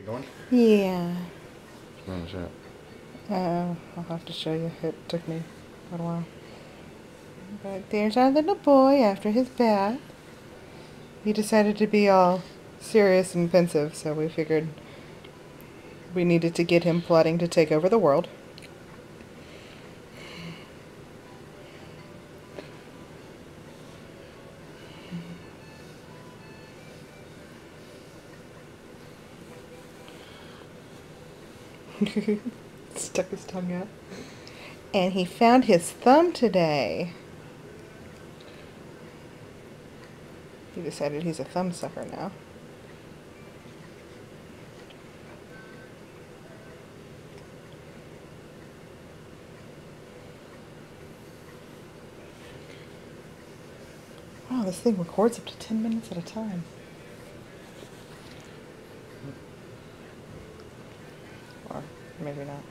going? Yeah. Oh, shit. I'll have to show you. It took me quite a while. But there's our little boy after his bath. He decided to be all serious and pensive, so we figured we needed to get him plotting to take over the world. Stuck his tongue out. And he found his thumb today. He decided he's a thumb sucker now. Wow, this thing records up to 10 minutes at a time. Or maybe not.